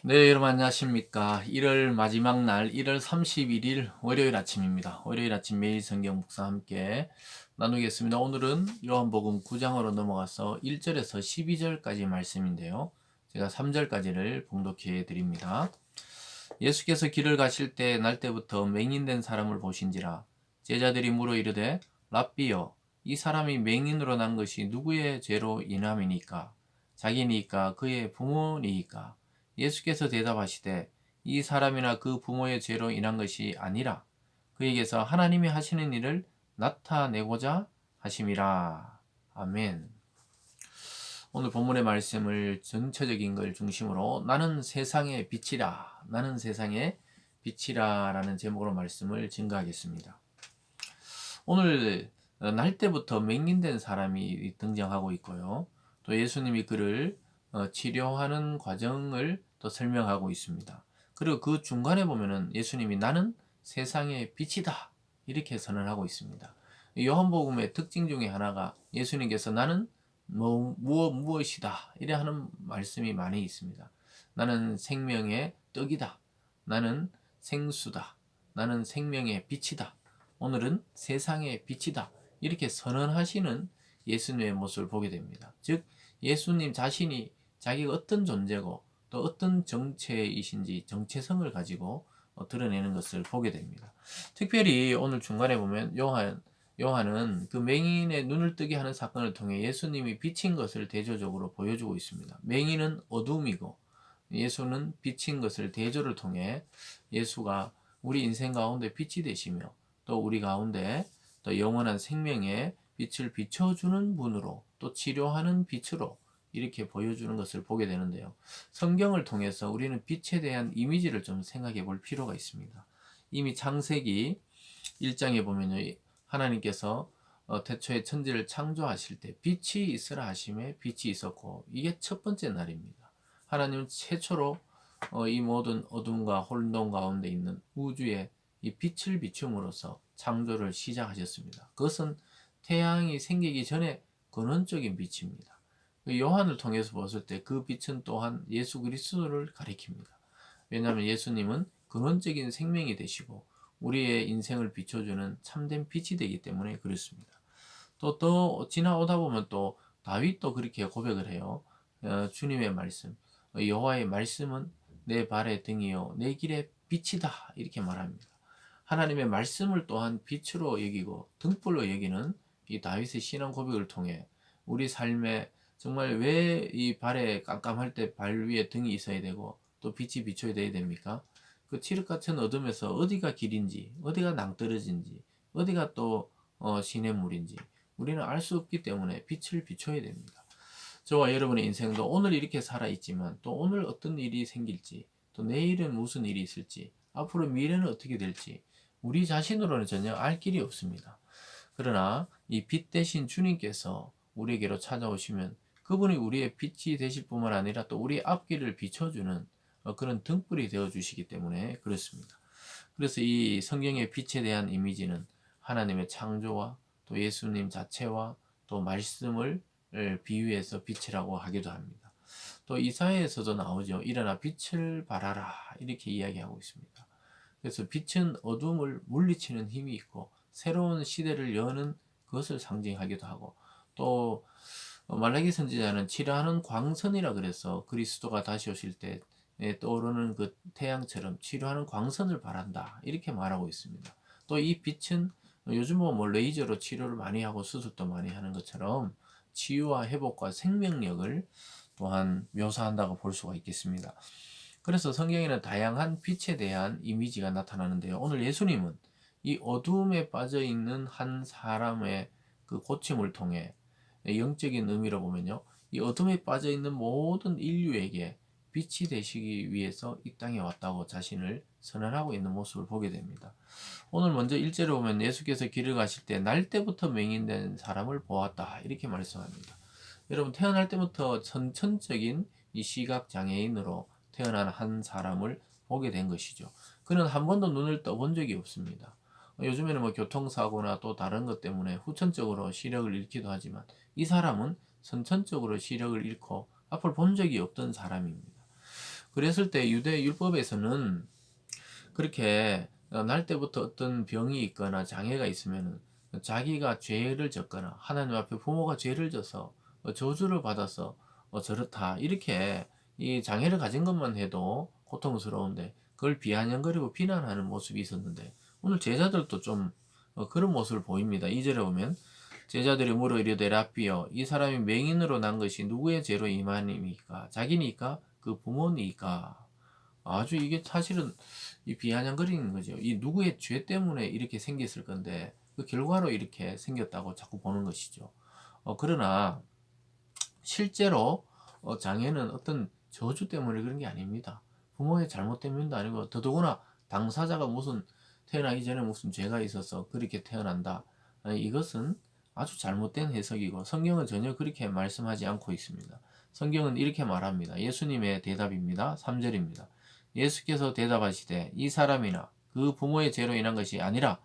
네, 여러분 안녕하십니까. 1월 마지막 날 1월 31일 월요일 아침입니다. 월요일 아침 매일 성경 묵상 함께 나누겠습니다. 오늘은 요한복음 9장으로 넘어가서 1절에서 12절까지 말씀인데요. 제가 3절까지를 봉독해 드립니다. 예수께서 길을 가실 때 날때부터 맹인된 사람을 보신지라. 제자들이 물어 이르되 랍비여, 이 사람이 맹인으로 난 것이 누구의 죄로 인함이니까? 자기니까 그의 부모니까? 예수께서 대답하시되 이 사람이나 그 부모의 죄로 인한 것이 아니라 그에게서 하나님이 하시는 일을 나타내고자 하심이라. 아멘. 오늘 본문의 말씀을 전체적인 걸 중심으로 나는 세상의 빛이라, 나는 세상의 빛이라 라는 제목으로 말씀을 증거하겠습니다. 오늘 날 때부터 맹인된 사람이 등장하고 있고요. 또 예수님이 그를 치료하는 과정을 또 설명하고 있습니다. 그리고 그 중간에 보면은 예수님이 나는 세상의 빛이다 이렇게 선언하고 있습니다. 요한복음의 특징 중에 하나가 예수님께서 나는 무엇이다 이래 하는 말씀이 많이 있습니다. 나는 생명의 떡이다. 나는 생수다. 나는 생명의 빛이다. 오늘은 세상의 빛이다. 이렇게 선언하시는 예수님의 모습을 보게 됩니다. 즉 예수님 자신이 자기가 어떤 존재고 또 어떤 정체이신지 정체성을 가지고 드러내는 것을 보게 됩니다. 특별히 오늘 중간에 보면 요한은 그 맹인의 눈을 뜨게 하는 사건을 통해 예수님이 빛인 것을 대조적으로 보여주고 있습니다. 맹인은 어둠이고 예수는 빛인 것을 대조를 통해 예수가 우리 인생 가운데 빛이 되시며 또 우리 가운데 또 영원한 생명의 빛을 비춰주는 분으로 또 치료하는 빛으로 이렇게 보여주는 것을 보게 되는데요. 성경을 통해서 우리는 빛에 대한 이미지를 좀 생각해 볼 필요가 있습니다. 이미 창세기 1장에 보면요. 하나님께서 태초에 천지를 창조하실 때 빛이 있으라 하심에 빛이 있었고 이게 첫 번째 날입니다. 하나님은 최초로 이 모든 어둠과 혼돈 가운데 있는 우주에 이 빛을 비춤으로써 창조를 시작하셨습니다. 그것은 태양이 생기기 전에 근원적인 빛입니다. 요한을 통해서 봤을 때 그 빛은 또한 예수 그리스도를 가리킵니다. 왜냐하면 예수님은 근원적인 생명이 되시고 우리의 인생을 비춰주는 참된 빛이 되기 때문에 그렇습니다. 또 지나오다 보면 또 다윗도 그렇게 고백을 해요. 주님의 말씀, 여호와의 말씀은 내 발의 등이요 내 길의 빛이다 이렇게 말합니다. 하나님의 말씀을 또한 빛으로 여기고 등불로 여기는 이 다윗의 신앙 고백을 통해 우리 삶에 정말 왜 이 발에 깜깜할 때 발 위에 등이 있어야 되고 또 빛이 비춰야 됩니까? 그 칠흑 같은 어둠에서 어디가 길인지 어디가 낭떠러진지 어디가 또 시냇물인지 우리는 알 수 없기 때문에 빛을 비춰야 됩니다. 저와 여러분의 인생도 오늘 이렇게 살아있지만 또 오늘 어떤 일이 생길지 또 내일은 무슨 일이 있을지 앞으로 미래는 어떻게 될지 우리 자신으로는 전혀 알 길이 없습니다. 그러나 이 빛 대신 주님께서 우리에게로 찾아오시면 그분이 우리의 빛이 되실 뿐만 아니라 또 우리의 앞길을 비춰주는 그런 등불이 되어 주시기 때문에 그렇습니다. 그래서 이 성경의 빛에 대한 이미지는 하나님의 창조와 또 예수님 자체와 또 말씀을 비유해서 빛이라고 하기도 합니다. 또 이사야에서도 나오죠. 일어나 빛을 발하라 이렇게 이야기하고 있습니다. 그래서 빛은 어둠을 물리치는 힘이 있고 새로운 시대를 여는 그것을 상징하기도 하고 또 말라기 선지자는 치료하는 광선이라 그래서 그리스도가 다시 오실 때 떠오르는 그 태양처럼 치료하는 광선을 바란다 이렇게 말하고 있습니다. 또 이 빛은 요즘 뭐 레이저로 치료를 많이 하고 수술도 많이 하는 것처럼 치유와 회복과 생명력을 또한 묘사한다고 볼 수가 있겠습니다. 그래서 성경에는 다양한 빛에 대한 이미지가 나타나는데요. 오늘 예수님은 이 어둠에 빠져 있는 한 사람의 그 고침을 통해 영적인 의미로 보면요. 이 어둠에 빠져 있는 모든 인류에게 빛이 되시기 위해서 이 땅에 왔다고 자신을 선언하고 있는 모습을 보게 됩니다. 오늘 먼저 1절에 보면 예수께서 길을 가실 때 날 때부터 맹인된 사람을 보았다 이렇게 말씀합니다. 여러분 태어날 때부터 선천적인 이 시각 장애인으로 태어난 한 사람을 보게 된 것이죠. 그는 한 번도 눈을 떠본 적이 없습니다. 요즘에는 뭐 교통사고나 또 다른 것 때문에 후천적으로 시력을 잃기도 하지만 이 사람은 선천적으로 시력을 잃고 앞을 본 적이 없던 사람입니다. 그랬을 때 유대 율법에서는 그렇게 날 때부터 어떤 병이 있거나 장애가 있으면 자기가 죄를 졌거나 하나님 앞에 부모가 죄를 져서 저주를 받아서 저렇다 이렇게 이 장애를 가진 것만 해도 고통스러운데 그걸 비아냥거리고 비난하는 모습이 있었는데 오늘 제자들도 좀 그런 모습을 보입니다. 2절에 보면 제자들이 물어 이르되 라삐여 이 사람이 맹인으로 난 것이 누구의 죄로 임함이니까 자기니까 그 부모니까 아주 이게 사실은 이 비아냥거리는 거죠. 이 누구의 죄 때문에 이렇게 생겼을 건데 그 결과로 이렇게 생겼다고 자꾸 보는 것이죠. 그러나 실제로 장애는 어떤 저주 때문에 그런 게 아닙니다. 부모의 잘못 때문도 아니고 더더구나 당사자가 무슨 태어나기 전에 무슨 죄가 있어서 그렇게 태어난다. 이것은 아주 잘못된 해석이고 성경은 전혀 그렇게 말씀하지 않고 있습니다. 성경은 이렇게 말합니다. 예수님의 대답입니다. 3절입니다. 예수께서 대답하시되 이 사람이나 그 부모의 죄로 인한 것이 아니라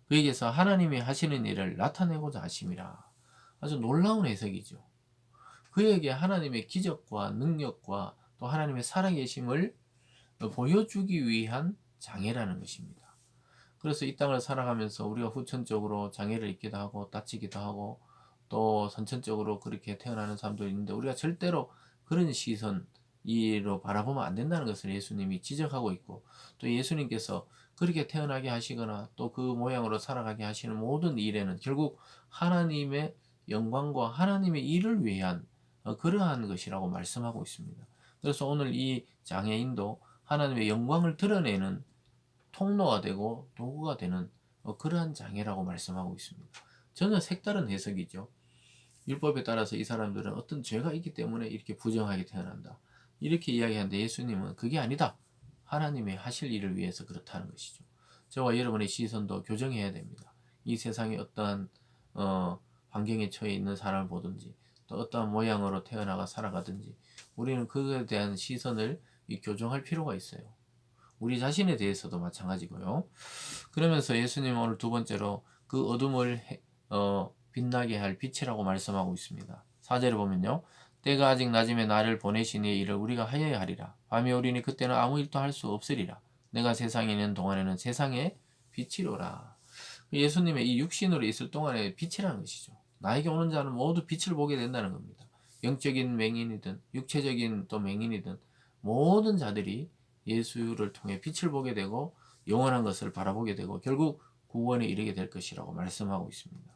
그에게서 하나님이 하시는 일을 나타내고자 하심이라. 아주 놀라운 해석이죠. 그에게 하나님의 기적과 능력과 또 하나님의 살아계심을 보여주기 위한 장애라는 것입니다. 그래서 이 땅을 살아가면서 우리가 후천적으로 장애를 입기도 하고 다치기도 하고 또 선천적으로 그렇게 태어나는 사람도 있는데 우리가 절대로 그런 시선으로 바라보면 안 된다는 것을 예수님이 지적하고 있고 또 예수님께서 그렇게 태어나게 하시거나 또 그 모양으로 살아가게 하시는 모든 일에는 결국 하나님의 영광과 하나님의 일을 위한 그러한 것이라고 말씀하고 있습니다. 그래서 오늘 이 장애인도 하나님의 영광을 드러내는 통로가 되고 도구가 되는 그러한 장애라고 말씀하고 있습니다. 전혀 색다른 해석이죠. 율법에 따라서 이 사람들은 어떤 죄가 있기 때문에 이렇게 부정하게 태어난다. 이렇게 이야기하는데 예수님은 그게 아니다. 하나님의 하실 일을 위해서 그렇다는 것이죠. 저와 여러분의 시선도 교정해야 됩니다. 이 세상에 어떠한 환경에 처해 있는 사람을 보든지 또 어떠한 모양으로 태어나가 살아가든지 우리는 그에 대한 시선을 교정할 필요가 있어요. 우리 자신에 대해서도 마찬가지고요. 그러면서 예수님은 오늘 두 번째로 그 어둠을 빛나게 할 빛이라고 말씀하고 있습니다. 4절에 보면요. 때가 아직 낮음에 나를 보내시니 이를 우리가 하여야 하리라. 밤이 오리니 그때는 아무 일도 할 수 없으리라. 내가 세상에 있는 동안에는 세상의 빛이로라. 예수님의 이 육신으로 있을 동안에 빛이라는 것이죠. 나에게 오는 자는 모두 빛을 보게 된다는 겁니다. 영적인 맹인이든 육체적인 또 맹인이든 모든 자들이 예수를 통해 빛을 보게 되고 영원한 것을 바라보게 되고 결국 구원에 이르게 될 것이라고 말씀하고 있습니다.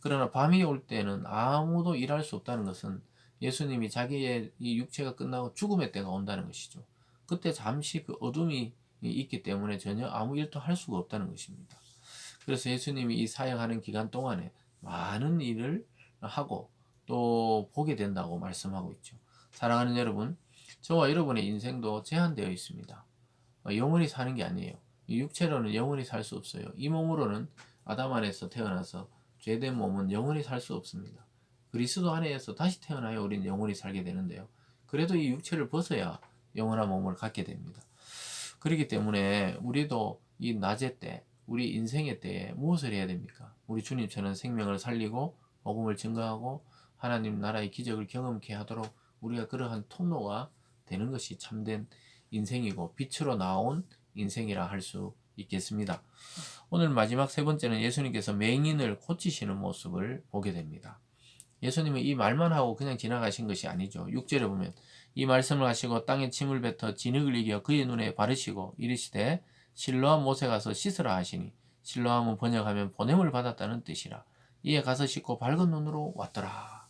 그러나 밤이 올 때는 아무도 일할 수 없다는 것은 예수님이 자기의 이 육체가 끝나고 죽음의 때가 온다는 것이죠. 그때 잠시 그 어둠이 있기 때문에 전혀 아무 일도 할 수가 없다는 것입니다. 그래서 예수님이 이 사역하는 기간 동안에 많은 일을 하고 또 보게 된다고 말씀하고 있죠. 사랑하는 여러분, 저와 여러분의 인생도 제한되어 있습니다. 영원히 사는 게 아니에요. 이 육체로는 영원히 살 수 없어요. 이 몸으로는 아담 안에서 태어나서 죄된 몸은 영원히 살 수 없습니다. 그리스도 안에서 다시 태어나야 우리는 영원히 살게 되는데요. 그래도 이 육체를 벗어야 영원한 몸을 갖게 됩니다. 그렇기 때문에 우리도 이 낮의 때, 우리 인생의 때에 무엇을 해야 됩니까? 우리 주님처럼 생명을 살리고 복음을 증거하고 하나님 나라의 기적을 경험케 하도록 우리가 그러한 통로가 되는 것이 참된 인생이고 빛으로 나온 인생이라 할 수 있겠습니다. 오늘 마지막 세 번째는 예수님께서 맹인을 고치시는 모습을 보게 됩니다. 예수님은 이 말만 하고 그냥 지나가신 것이 아니죠. 6절에 보면 이 말씀을 하시고 땅에 침을 뱉어 진흙을 이겨 그의 눈에 바르시고 이르시되 실로암 못에 가서 씻으라 하시니 실로암은 번역하면 보냄을 받았다는 뜻이라. 이에 가서 씻고 밝은 눈으로 왔더라.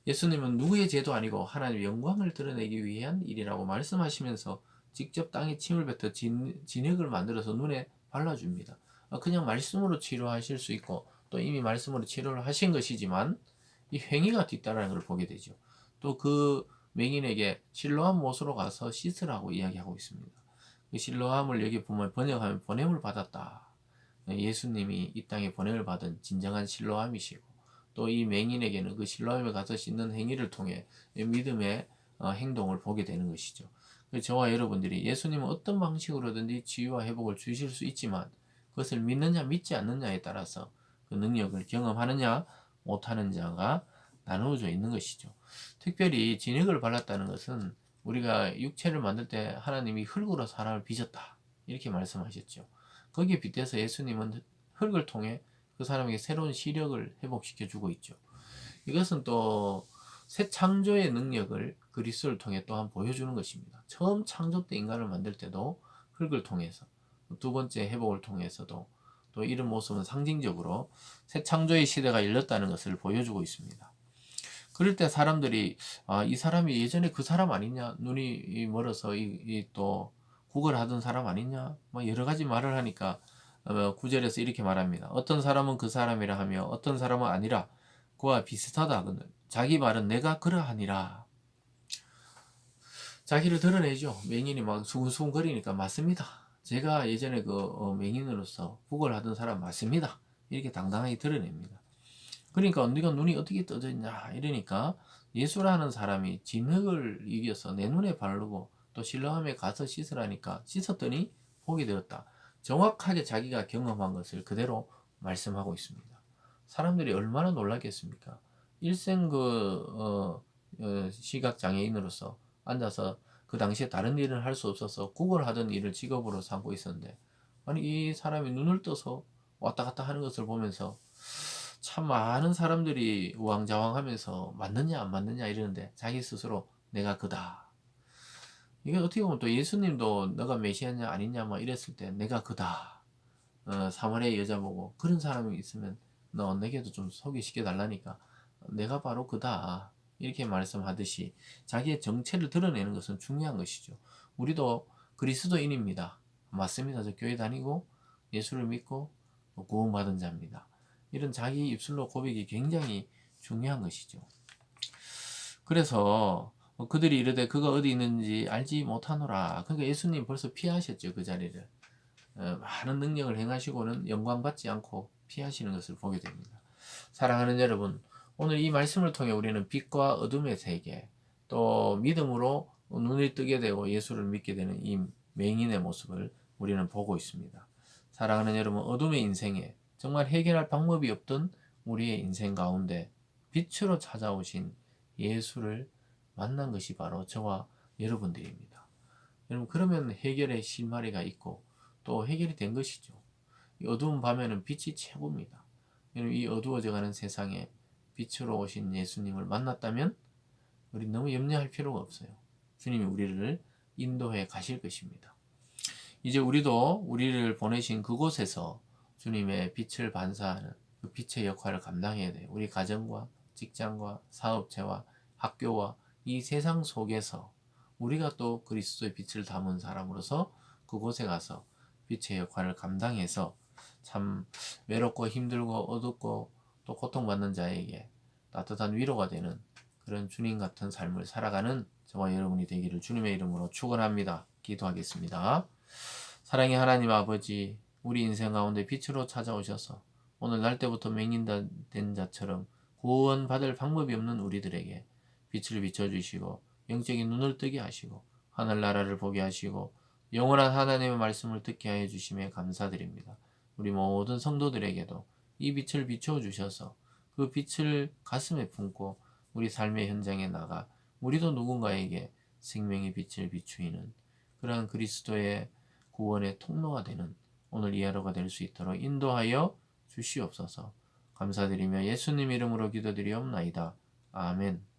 예수님은 누구의 죄도 아니고 하나님의 영광을 드러내기 위한 일이라고 말씀하시면서 직접 땅에 침을 뱉어 진흙을 만들어서 눈에 발라줍니다. 그냥 말씀으로 치료하실 수 있고 또 이미 말씀으로 치료를 하신 것이지만 이 행위가 뒤따르는 걸 보게 되죠. 또 그 맹인에게 실로암 못으로 가서 씻으라고 이야기하고 있습니다. 그 실로암을 여기 보면 번역하면 보냄을 받았다. 예수님이 이 땅에 보냄을 받은 진정한 실로암이시고 또 이 맹인에게는 그 실로암에 가서 씻는 행위를 통해 믿음의 행동을 보게 되는 것이죠. 저와 여러분들이 예수님은 어떤 방식으로든지 치유와 회복을 주실 수 있지만 그것을 믿느냐 믿지 않느냐에 따라서 그 능력을 경험하느냐 못하는 자가 나누어져 있는 것이죠. 특별히 진흙을 발랐다는 것은 우리가 육체를 만들 때 하나님이 흙으로 사람을 빚었다. 이렇게 말씀하셨죠. 거기에 빗대서 예수님은 흙을 통해 그 사람에게 새로운 시력을 회복시켜 주고 있죠. 이것은 또 새 창조의 능력을 그리스도를 통해 또한 보여주는 것입니다. 처음 창조 때 인간을 만들 때도 흙을 통해서, 두 번째 회복을 통해서도 또 이런 모습은 상징적으로 새 창조의 시대가 열렸다는 것을 보여주고 있습니다. 그럴 때 사람들이 이 사람이 예전에 그 사람 아니냐, 눈이 멀어서 또 구걸하던 사람 아니냐, 뭐 여러 가지 말을 하니까 9절에서 이렇게 말합니다. 어떤 사람은 그 사람이라 하며 어떤 사람은 아니라 그와 비슷하다. 자기 말은 내가 그러하니라. 자기를 드러내죠. 맹인이 막 수근수근 거리니까 맞습니다. 제가 예전에 맹인으로서 구걸하던 사람 맞습니다. 이렇게 당당하게 드러냅니다. 그러니까 네가 눈이 어떻게 떠졌냐 이러니까 예수라는 사람이 진흙을 이겨서 내 눈에 바르고 또 실로암에 가서 씻으라니까 씻었더니 복이 되었다. 정확하게 자기가 경험한 것을 그대로 말씀하고 있습니다. 사람들이 얼마나 놀랐겠습니까? 일생 시각 장애인으로서 앉아서 그 당시에 다른 일을 할 수 없어서 구걸하던 일을 직업으로 삼고 있었는데, 아니 이 사람이 눈을 떠서 왔다 갔다 하는 것을 보면서 참 많은 사람들이 우왕좌왕하면서 맞느냐 안 맞느냐 이러는데 자기 스스로 내가 그다. 이게 어떻게 보면 또 예수님도 너가 메시아냐 아니냐 뭐 이랬을 때 내가 그다. 사마리아 여자 보고 그런 사람이 있으면 너 내게도 좀 소개시켜 달라니까 내가 바로 그다. 이렇게 말씀하듯이 자기의 정체를 드러내는 것은 중요한 것이죠. 우리도 그리스도인입니다. 맞습니다. 저 교회 다니고 예수를 믿고 구원받은 자입니다. 이런 자기 입술로 고백이 굉장히 중요한 것이죠. 그래서 그들이 이르되 그가 어디 있는지 알지 못하노라. 그러니까 예수님 벌써 피하셨죠. 그 자리를. 많은 능력을 행하시고는 영광받지 않고 피하시는 것을 보게 됩니다. 사랑하는 여러분, 오늘 이 말씀을 통해 우리는 빛과 어둠의 세계, 또 믿음으로 눈을 뜨게 되고 예수를 믿게 되는 이 맹인의 모습을 우리는 보고 있습니다. 사랑하는 여러분, 어둠의 인생에 정말 해결할 방법이 없던 우리의 인생 가운데 빛으로 찾아오신 예수를 만난 것이 바로 저와 여러분들입니다. 여러분, 그러면 해결의 실마리가 있고 또 해결이 된 것이죠. 이 어두운 밤에는 빛이 최고입니다. 여러분, 이 어두워져가는 세상에 빛으로 오신 예수님을 만났다면 우리 너무 염려할 필요가 없어요. 주님이 우리를 인도해 가실 것입니다. 이제 우리도 우리를 보내신 그곳에서 주님의 빛을 반사하는 그 빛의 역할을 감당해야 돼요. 우리 가정과 직장과 사업체와 학교와 이 세상 속에서 우리가 또 그리스도의 빛을 담은 사람으로서 그곳에 가서 빛의 역할을 감당해서 참 외롭고 힘들고 어둡고 또 고통받는 자에게 따뜻한 위로가 되는 그런 주님 같은 삶을 살아가는 저와 여러분이 되기를 주님의 이름으로 축원합니다. 기도하겠습니다. 사랑의 하나님 아버지, 우리 인생 가운데 빛으로 찾아오셔서 오늘 날 때부터 맹인된 자처럼 구원받을 방법이 없는 우리들에게 빛을 비춰주시고 영적인 눈을 뜨게 하시고 하늘나라를 보게 하시고 영원한 하나님의 말씀을 듣게 하여 주심에 감사드립니다. 우리 모든 성도들에게도 이 빛을 비춰주셔서 그 빛을 가슴에 품고 우리 삶의 현장에 나가 우리도 누군가에게 생명의 빛을 비추이는 그러한 그리스도의 구원의 통로가 되는 오늘 이 하루가 될 수 있도록 인도하여 주시옵소서. 감사드리며 예수님 이름으로 기도드리옵나이다. 아멘.